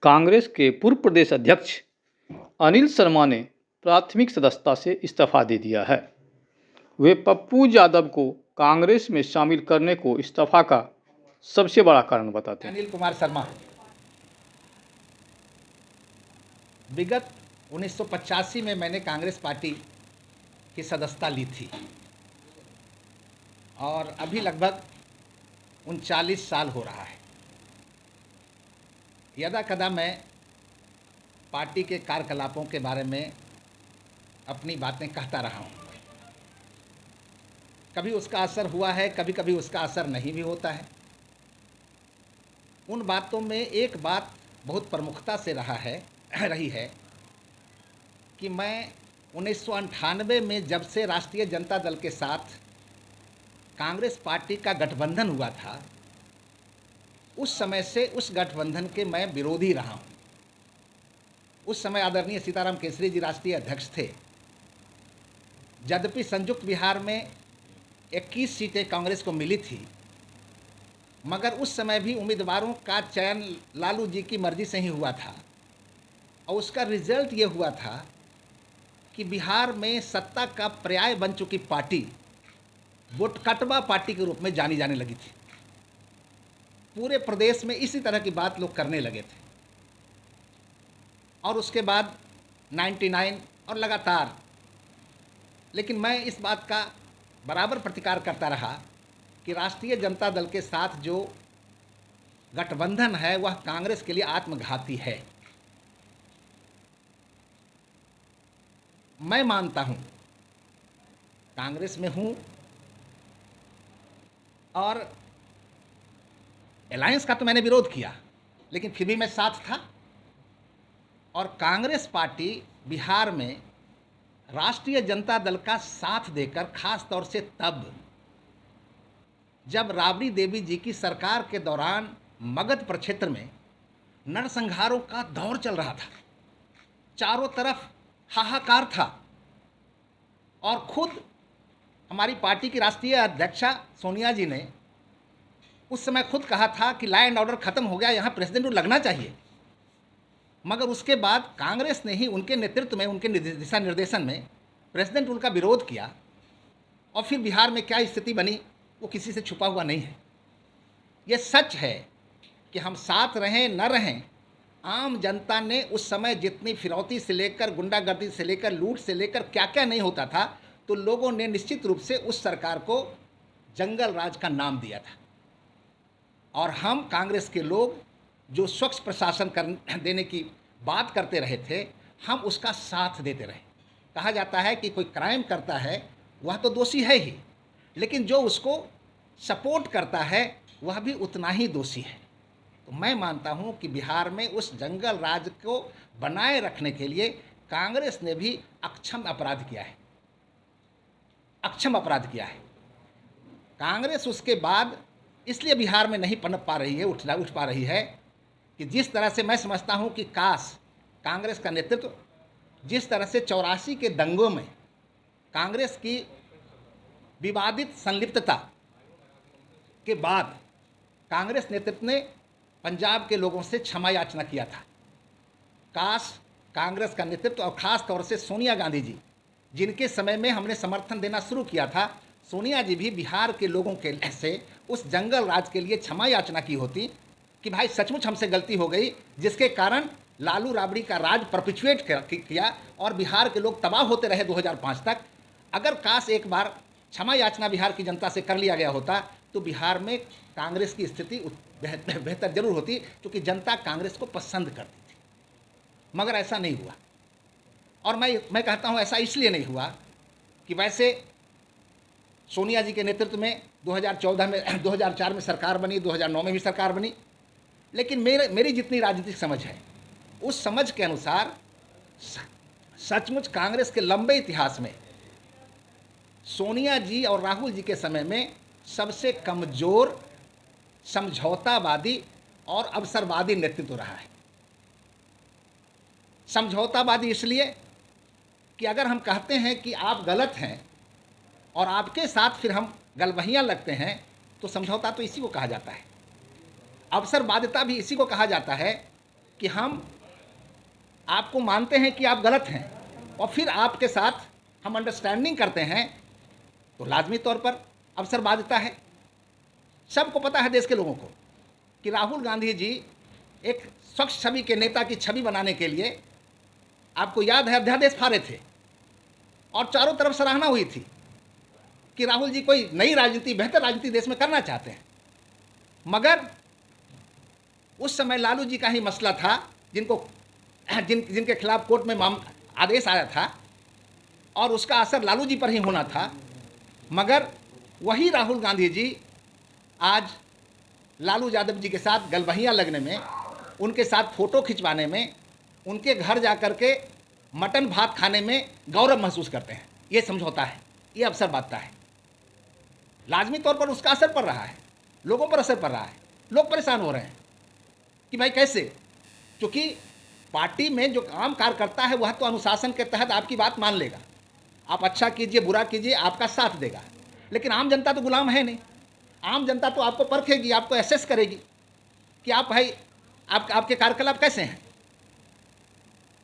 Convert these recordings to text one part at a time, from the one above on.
कांग्रेस के पूर्व प्रदेश अध्यक्ष अनिल शर्मा ने प्राथमिक सदस्यता से इस्तीफा दे दिया है। वे पप्पू यादव को कांग्रेस में शामिल करने को इस्तीफा का सबसे बड़ा कारण बताते हैं। अनिल कुमार शर्मा विगत 1985 में मैंने कांग्रेस पार्टी की सदस्यता ली थी और अभी लगभग 39 साल हो रहा है। यदा कदा मैं पार्टी के कार्यकलापों के बारे में अपनी बातें कहता रहा हूँ। कभी उसका असर हुआ है, कभी कभी उसका असर नहीं भी होता है। उन बातों में एक बात बहुत प्रमुखता से रही है कि मैं 1998 में जब से राष्ट्रीय जनता दल के साथ कांग्रेस पार्टी का गठबंधन हुआ था, उस समय से उस गठबंधन के मैं विरोधी रहा हूँ। उस समय आदरणीय सीताराम केसरी जी राष्ट्रीय अध्यक्ष थे। यद्यपि संयुक्त बिहार में 21 सीटें कांग्रेस को मिली थी, मगर उस समय भी उम्मीदवारों का चयन लालू जी की मर्जी से ही हुआ था और उसका रिजल्ट ये हुआ था कि बिहार में सत्ता का पर्याय बन चुकी पार्टी वोटकटवा पार्टी के रूप में जानी जाने लगी थी। पूरे प्रदेश में इसी तरह की बात लोग करने लगे थे और उसके बाद 99 और लगातार। लेकिन मैं इस बात का बराबर प्रतिकार करता रहा कि राष्ट्रीय जनता दल के साथ जो गठबंधन है वह कांग्रेस के लिए आत्मघाती है। मैं मानता हूं, कांग्रेस में हूं और अलायंस का तो मैंने विरोध किया, लेकिन फिर भी मैं साथ था। और कांग्रेस पार्टी बिहार में राष्ट्रीय जनता दल का साथ देकर, खास तौर से तब जब राबड़ी देवी जी की सरकार के दौरान मगध प्रक्षेत्र में नरसंहारों का दौर चल रहा था, चारों तरफ हाहाकार था और खुद हमारी पार्टी की राष्ट्रीय अध्यक्षा सोनिया जी ने उस समय खुद कहा था कि लॉ एंड ऑर्डर खत्म हो गया, यहाँ प्रेसिडेंट रूल लगना चाहिए। मगर उसके बाद कांग्रेस ने ही उनके नेतृत्व में, उनके दिशा निर्देशन में प्रेसिडेंट रूल का विरोध किया और फिर बिहार में क्या स्थिति बनी वो किसी से छुपा हुआ नहीं है। ये सच है कि हम साथ रहें न रहें, आम जनता ने उस समय जितनी फिरौती से लेकर, गुंडागर्दी से लेकर, लूट से लेकर क्या क्या नहीं होता था, तो लोगों ने निश्चित रूप से उस सरकार को जंगल राज का नाम दिया था। और हम कांग्रेस के लोग जो स्वच्छ प्रशासन देने की बात करते रहे थे, हम उसका साथ देते रहे। कहा जाता है कि कोई क्राइम करता है वह तो दोषी है ही, लेकिन जो उसको सपोर्ट करता है वह भी उतना ही दोषी है। तो मैं मानता हूं कि बिहार में उस जंगल राज को बनाए रखने के लिए कांग्रेस ने भी अक्षम अपराध किया है, अक्षम अपराध किया है। कांग्रेस उसके बाद इसलिए बिहार में नहीं पनप पा रही है, उठ पा रही है कि जिस तरह से मैं समझता हूं कि कांग्रेस का नेतृत्व जिस तरह से 84 के दंगों में कांग्रेस की विवादित संलिप्तता के बाद कांग्रेस नेतृत्व ने पंजाब के लोगों से क्षमा याचना किया था। कांग्रेस का नेतृत्व और ख़ास तौर से सोनिया गांधी जी, जिनके समय में हमने समर्थन देना शुरू किया था, सोनिया जी भी बिहार के लोगों के से उस जंगल राज के लिए क्षमा याचना की होती कि भाई सचमुच हमसे गलती हो गई, जिसके कारण लालू राबड़ी का राज परपिचुएट किया और बिहार के लोग तबाह होते रहे 2005 तक। अगर एक बार क्षमा याचना बिहार की जनता से कर लिया गया होता तो बिहार में कांग्रेस की स्थिति बेहतर जरूर होती, क्योंकि जनता कांग्रेस को पसंद करती थी। मगर ऐसा नहीं हुआ और मैं कहता हूँ ऐसा इसलिए नहीं हुआ कि वैसे सोनिया जी के नेतृत्व में 2004 में सरकार बनी, 2009 में भी सरकार बनी, लेकिन मेरी जितनी राजनीतिक समझ है उस समझ के अनुसार सचमुच कांग्रेस के लंबे इतिहास में सोनिया जी और राहुल जी के समय में सबसे कमजोर, समझौतावादी और अवसरवादी नेतृत्व रहा है। समझौतावादी इसलिए कि अगर हम कहते हैं कि आप गलत हैं और आपके साथ फिर हम गलबहियाँ लगते हैं तो समझौता तो इसी को कहा जाता है। अवसरवादिता भी इसी को कहा जाता है कि हम आपको मानते हैं कि आप गलत हैं और फिर आपके साथ हम अंडरस्टैंडिंग करते हैं, तो लाजमी तौर पर अवसर बाध्यता है। सबको पता है देश के लोगों को कि राहुल गांधी जी एक स्वच्छ छवि के नेता की छवि बनाने के लिए, आपको याद है, अध्यादेश फाड़े थे और चारों तरफ सराहना हुई थी कि राहुल जी कोई नई राजनीति, बेहतर राजनीति देश में करना चाहते हैं। मगर उस समय लालू जी का ही मसला था, जिनके खिलाफ कोर्ट में आदेश आया था और उसका असर लालू जी पर ही होना था। मगर वही राहुल गांधी जी आज लालू यादव जी के साथ गलबहियाँ लगने में, उनके साथ फ़ोटो खिंचवाने में, उनके घर जा कर के मटन भात खाने में गौरव महसूस करते हैं। ये समझौता है, ये अवसर बांटता है। लाजमी तौर पर उसका असर पड़ रहा है, लोगों पर असर पड़ रहा है, लोग परेशान हो रहे हैं कि भाई कैसे, क्योंकि पार्टी में जो काम कार्य करता है वह तो अनुशासन के तहत आपकी बात मान लेगा, आप अच्छा कीजिए बुरा कीजिए आपका साथ देगा। लेकिन आम जनता तो गुलाम है नहीं। आम जनता तो आपको परखेगी, आपको एसेस करेगी कि आप भाई आपके कार्यकलाप कैसे हैं।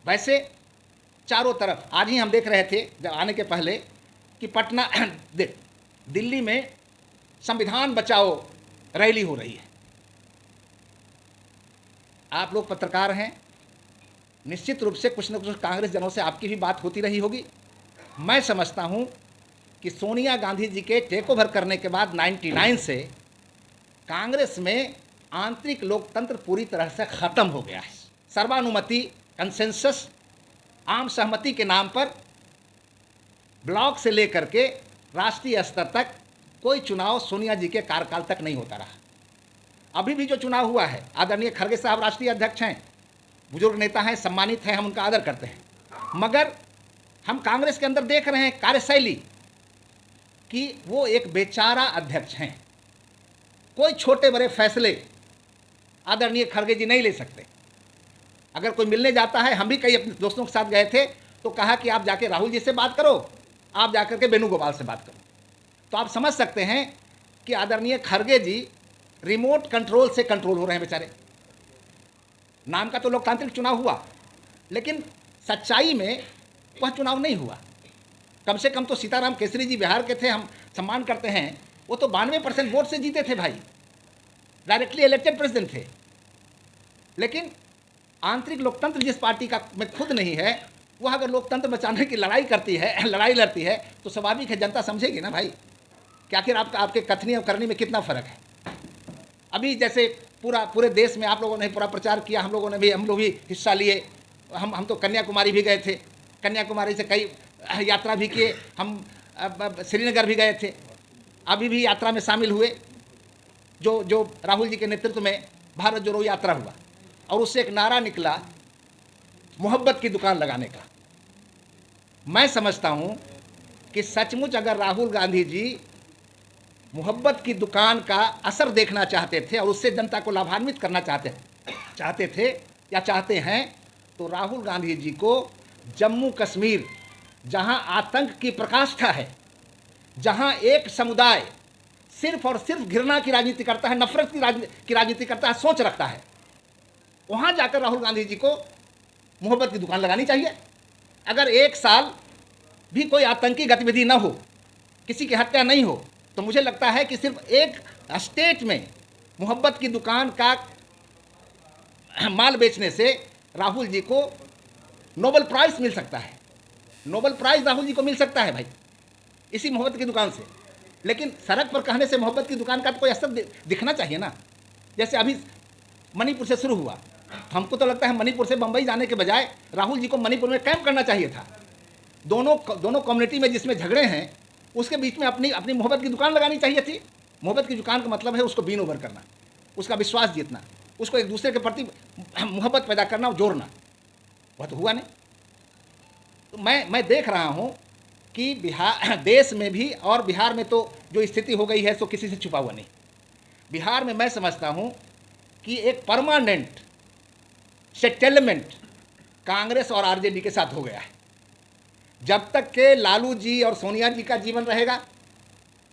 वैसे चारों तरफ आज ही हम देख रहे थे जब आने के पहले कि पटना दिल्ली में संविधान बचाओ रैली हो रही है। आप लोग पत्रकार हैं, निश्चित रूप से कुछ न कुछ कांग्रेस जनों से आपकी भी बात होती रही होगी। मैं समझता हूं कि सोनिया गांधी जी के टेक ओवर करने के बाद 99 से कांग्रेस में आंतरिक लोकतंत्र पूरी तरह से ख़त्म हो गया है। सर्वानुमति, कंसेंसस, आम सहमति के नाम पर ब्लॉक से लेकर के राष्ट्रीय स्तर तक कोई चुनाव सोनिया जी के कार्यकाल तक नहीं होता रहा। अभी भी जो चुनाव हुआ है, आदरणीय खड़गे साहब राष्ट्रीय अध्यक्ष हैं, बुजुर्ग नेता हैं, सम्मानित हैं, हम उनका आदर करते हैं। मगर हम कांग्रेस के अंदर देख रहे हैं कार्यशैली कि वो एक बेचारा अध्यक्ष हैं। कोई छोटे बड़े फैसले आदरणीय खड़गे जी नहीं ले सकते। अगर कोई मिलने जाता है, हम भी कई अपने दोस्तों के साथ गए थे, तो कहा कि आप जाके राहुल जी से बात करो, आप जाकर के वेणुगोपाल से बात करो। तो आप समझ सकते हैं कि आदरणीय खड़गे जी रिमोट कंट्रोल से कंट्रोल हो रहे हैं बेचारे। नाम का तो लोकतांत्रिक चुनाव हुआ, लेकिन सच्चाई में वह चुनाव नहीं हुआ। कम से कम तो सीताराम केसरी जी बिहार के थे, हम सम्मान करते हैं, वो तो 92% वोट से जीते थे भाई, डायरेक्टली इलेक्टेड प्रेसिडेंट थे। लेकिन आंतरिक लोकतंत्र जिस पार्टी का में खुद नहीं है, वह अगर लोकतंत्र बचाने की लड़ाई करती है, लड़ाई लड़ती है, तो स्वाभाविक है जनता समझेगी ना भाई कि आखिर आपके कथनी और करनी में कितना फ़र्क है। अभी जैसे पूरे देश में आप लोगों ने पूरा प्रचार किया, हम लोग भी हिस्सा लिए। हम तो कन्याकुमारी भी गए थे, कन्याकुमारी से कई यात्रा भी किए, हम श्रीनगर भी गए थे, अभी भी यात्रा में शामिल हुए जो राहुल जी के नेतृत्व में भारत जोड़ो यात्रा हुआ। और उससे एक नारा निकला मोहब्बत की दुकान लगाने का। मैं समझता हूं कि सचमुच अगर राहुल गांधी जी मोहब्बत की दुकान का असर देखना चाहते थे और उससे जनता को लाभान्वित करना चाहते थे या चाहते हैं, तो राहुल गांधी जी को जम्मू कश्मीर, जहां आतंक की प्रकाष्ठा है, जहां एक समुदाय सिर्फ और सिर्फ घृणा की राजनीति करता है, नफरत की राजनीति करता है, सोच रखता है, वहां जाकर राहुल गांधी जी को मोहब्बत की दुकान लगानी चाहिए। अगर एक साल भी कोई आतंकी गतिविधि न हो, किसी की हत्या नहीं हो, तो मुझे लगता है कि सिर्फ एक स्टेट में मोहब्बत की दुकान का माल बेचने से राहुल जी को नोबेल प्राइज मिल सकता है। नोबेल प्राइज राहुल जी को मिल सकता है भाई, इसी मोहब्बत की दुकान से। लेकिन सड़क पर कहने से मोहब्बत की दुकान का तो कोई असर दिखना चाहिए ना। जैसे अभी मणिपुर से शुरू हुआ, हमको तो लगता है मणिपुर से बंबई जाने के बजाय राहुल जी को मणिपुर में कैंप करना चाहिए था। दोनों कम्युनिटी में जिसमें झगड़े हैं, उसके बीच में अपनी मोहब्बत की दुकान लगानी चाहिए थी। मोहब्बत की दुकान का मतलब है उसको विन ओवर करना, उसका विश्वास जीतना, उसको एक दूसरे के प्रति मोहब्बत पैदा करना और जोड़ना। वह तो हुआ नहीं। तो मैं देख रहा हूँ कि देश में भी और बिहार में तो जो स्थिति हो गई है सो किसी से छुपा हुआ नहीं। बिहार में मैं समझता हूँ कि एक परमानेंट सेटलमेंट कांग्रेस और आरजेडी के साथ हो गया है। जब तक के लालू जी और सोनिया जी का जीवन रहेगा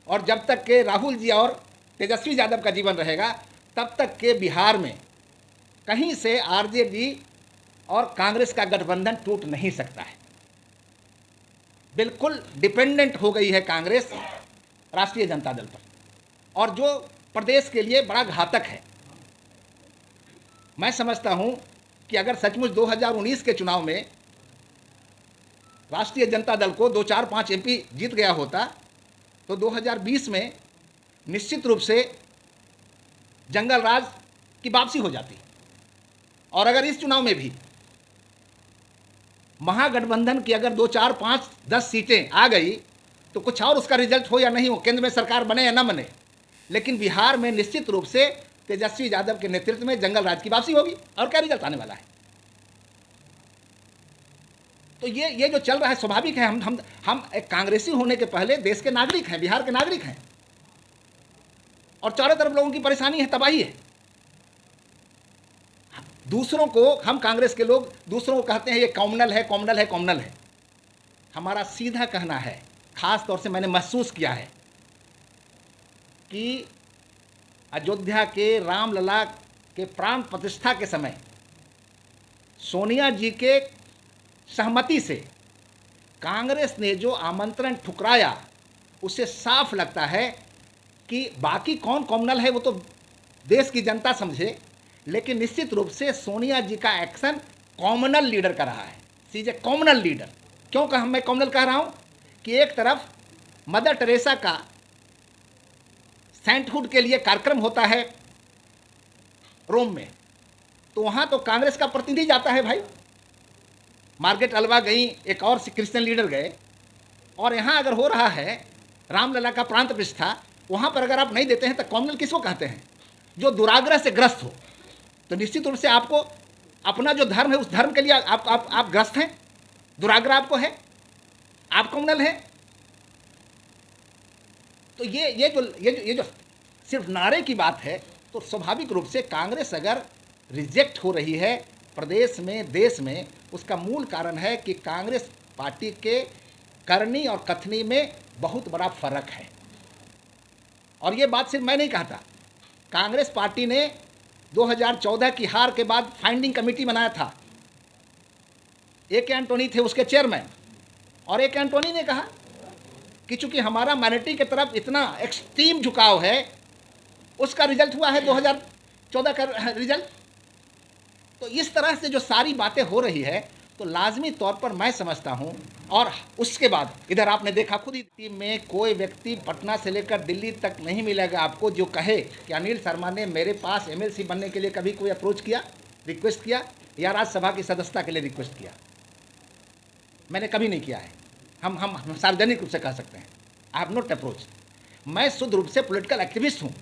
और जब तक के राहुल जी और तेजस्वी यादव का जीवन रहेगा, तब तक के बिहार में कहीं से आरजेडी और कांग्रेस का गठबंधन टूट नहीं सकता है। बिल्कुल डिपेंडेंट हो गई है कांग्रेस राष्ट्रीय जनता दल पर, और जो प्रदेश के लिए बड़ा घातक है। मैं समझता हूं कि अगर सचमुच 2019 के चुनाव में राष्ट्रीय जनता दल को 2, 4, 5 एमपी जीत गया होता तो 2020 में निश्चित रूप से जंगल राज की वापसी हो जाती। और अगर इस चुनाव में भी महागठबंधन की अगर 2, 4, 5, 10 सीटें आ गई तो कुछ और उसका रिजल्ट हो या नहीं हो, केंद्र में सरकार बने या ना बने, लेकिन बिहार में निश्चित रूप से तेजस्वी यादव के नेतृत्व में जंगल राज की वापसी होगी। और क्या रिजल्ट आने वाला है? तो ये जो चल रहा है स्वाभाविक है। हम एक कांग्रेसी होने के पहले देश के नागरिक हैं, बिहार के नागरिक हैं, और चारों तरफ लोगों की परेशानी है, तबाही है। दूसरों को, हम कांग्रेस के लोग दूसरों को कहते हैं ये कॉमनल है, कॉमनल है, कॉमनल है। हमारा सीधा कहना है, खास तौर से मैंने महसूस किया है कि अयोध्या के रामलला के प्राण प्रतिष्ठा के समय सोनिया जी के सहमति से कांग्रेस ने जो आमंत्रण ठुकराया, उससे साफ लगता है कि बाकी कौन कॉमनल है वो तो देश की जनता समझे, लेकिन निश्चित रूप से सोनिया जी का एक्शन कॉमनल लीडर का रहा है। सीजे कॉमनल लीडर क्यों कहा मैं कॉमनल कह रहा हूं कि एक तरफ मदर टेरेसा का सेंटहुड के लिए कार्यक्रम होता है रोम में, तो वहां तो कांग्रेस का प्रतिनिधि जाता है भाई। मार्गरेट अल्वा गई, एक और क्रिश्चियन लीडर गए, और यहाँ अगर हो रहा है रामलला का प्राण प्रतिष्ठा, वहाँ पर अगर आप नहीं देते हैं तो कॉमनल किसको कहते हैं? जो दुराग्रह से ग्रस्त हो। तो निश्चित रूप से आपको अपना जो धर्म है उस धर्म के लिए आप ग्रस्त हैं, दुराग्रह आपको है, आप कॉमनल हैं। तो ये जो सिर्फ नारे की बात है, तो स्वाभाविक रूप से कांग्रेस अगर रिजेक्ट हो रही है प्रदेश में, देश में, उसका मूल कारण है कि कांग्रेस पार्टी के करनी और कथनी में बहुत बड़ा फर्क है। और ये बात सिर्फ मैं नहीं कहता, कांग्रेस पार्टी ने 2014 की हार के बाद फाइंडिंग कमेटी बनाया था। ए.के. एंटोनी थे उसके चेयरमैन, और ए.के. एंटोनी ने कहा कि चूंकि हमारा माइनॉरिटी की तरफ इतना एक्सट्रीम झुकाव है, उसका रिजल्ट हुआ है 2014 का रिजल्ट। तो इस तरह से जो सारी बातें हो रही है, तो लाजमी तौर पर मैं समझता हूं। और उसके बाद इधर आपने देखा खुद ही, टीम में कोई व्यक्ति पटना से लेकर दिल्ली तक नहीं मिलेगा आपको जो कहे कि अनिल शर्मा ने मेरे पास एमएलसी बनने के लिए कभी कोई अप्रोच किया, रिक्वेस्ट किया, या राज्यसभा की सदस्यता के लिए रिक्वेस्ट किया। मैंने कभी नहीं किया है। हम सार्वजनिक रूप से कह सकते हैं, आई हैव नॉट अप्रोच। मैं शुद्ध रूप से पॉलिटिकल एक्टिविस्ट हूँ।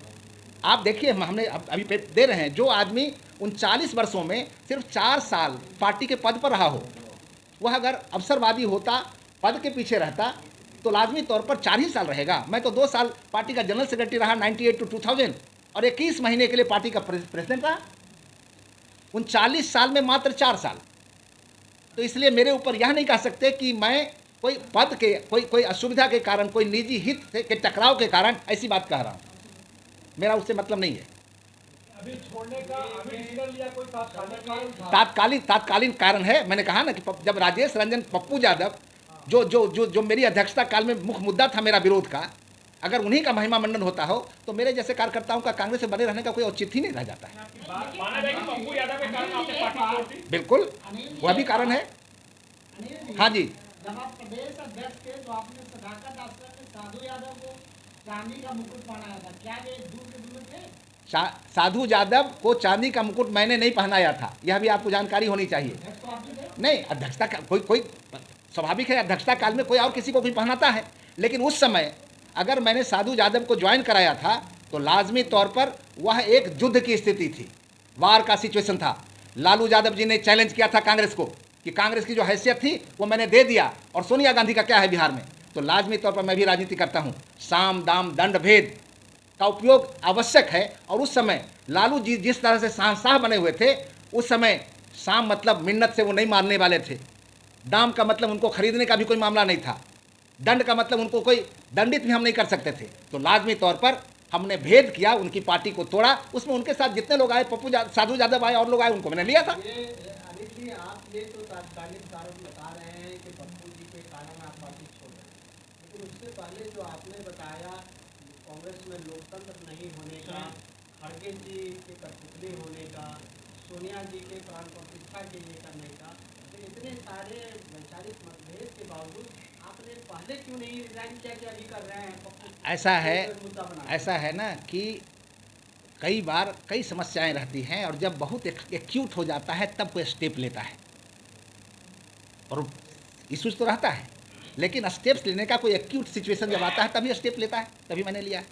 आप देखिए, हमने अभी दे रहे हैं, जो आदमी 39 वर्षों में सिर्फ 4 साल पार्टी के पद पर रहा हो, वह अगर अवसरवादी होता, पद के पीछे रहता, तो लाजमी तौर पर 4 ही साल रहेगा। मैं तो 2 साल पार्टी का जनरल सेक्रेटरी रहा 98 to 2000, और 21 महीने के लिए पार्टी का प्रेसिडेंट रहा। 39 साल में मात्र 4 साल। तो इसलिए मेरे ऊपर यह नहीं कह सकते कि मैं कोई पद के, कोई असुविधा के कारण, कोई निजी हित के टकराव के कारण ऐसी बात कह रहा हूँ। मेरा उससे मतलब नहीं है। अभी छोड़ने का अभी डिसीजन लिया, कोई तात्कालीन कारण है। मैंने कहा ना कि जब राजेश रंजन पप्पू यादव, जो मेरी अध्यक्षता काल में मुख्य मुद्दा था मेरा विरोध का, अगर उन्हीं का महिमा मंडन होता हो तो मेरे जैसे कार्यकर्ताओं का कांग्रेस से बने रहने का कोई औचित्य ही नहीं रह जाता है। माना जाए कि पप्पू यादव के कारण आपने पार्टी छोड़ दी। बिल्कुल, वह भी कारण है। हाँ जी, जब आप प्रदेश अध्यक्ष थे तो आपने सदाकत आश्रम में साधु यादव को चांदी का मुकुट पहनाया था, क्या वे दूर के दूर थे? साधु यादव को चांदी का मुकुट मैंने नहीं पहनाया था, यह भी आपको जानकारी होनी चाहिए। नहीं, अध्यक्षता का कोई स्वाभाविक है, अध्यक्षता काल में कोई और किसी को भी पहनाता है, लेकिन उस समय अगर मैंने साधु यादव को ज्वाइन कराया था तो लाजमी तौर पर वह एक युद्ध की स्थिति थी, वार का सिचुएशन था। लालू यादव जी ने चैलेंज किया था कांग्रेस को कि कांग्रेस की जो हैसियत थी वो मैंने दे दिया, और सोनिया गांधी का क्या है बिहार में। तो लाजमी तौर पर मैं भी राजनीति करता हूँ, साम दाम दंड भेद का उपयोग आवश्यक है। और उस समय लालू जी जिस तरह से शाह बने हुए थे, उस समय साम मतलब मिन्नत से वो नहीं मारने वाले थे, दाम का मतलब उनको खरीदने का भी कोई मामला नहीं था, दंड का मतलब उनको कोई दंडित भी हम नहीं कर सकते थे। तो लाजमी तौर पर हमने भेद किया, उनकी पार्टी को तोड़ा, उसमें उनके साथ जितने लोग आए, साधु यादव आए और लोग आए, उनको मैंने लिया था। ये अनिल जी, आप ये तो तात्कालिक कारण बता रहे हैं कि पप्पू जी के कारण आप पार्टी छोड़ रहे हैं, लेकिन उससे पहले जो आपने बताया कांग्रेस में लोकतंत्र नहीं होने का, खड़गे जी के कठपुतली होने का, सोनिया जी के प्राण प्रतिष्ठा के ये करने का, तो इतने सारे वैचारिक मतभेद के बावजूद आपने पहले क्यों नहीं रिजाइन किया कि अभी कर रहे हैं? पप्पू ऐसा है ना कि कई बार कई समस्याएं रहती हैं और जब बहुत एक्यूट हो जाता है तब कोई स्टेप लेता है, और इश्यूज तो रहता है, लेकिन स्टेप्स लेने का कोई एक्यूट सिचुएशन जब आता है तभी स्टेप लेता है, तभी मैंने लिया है।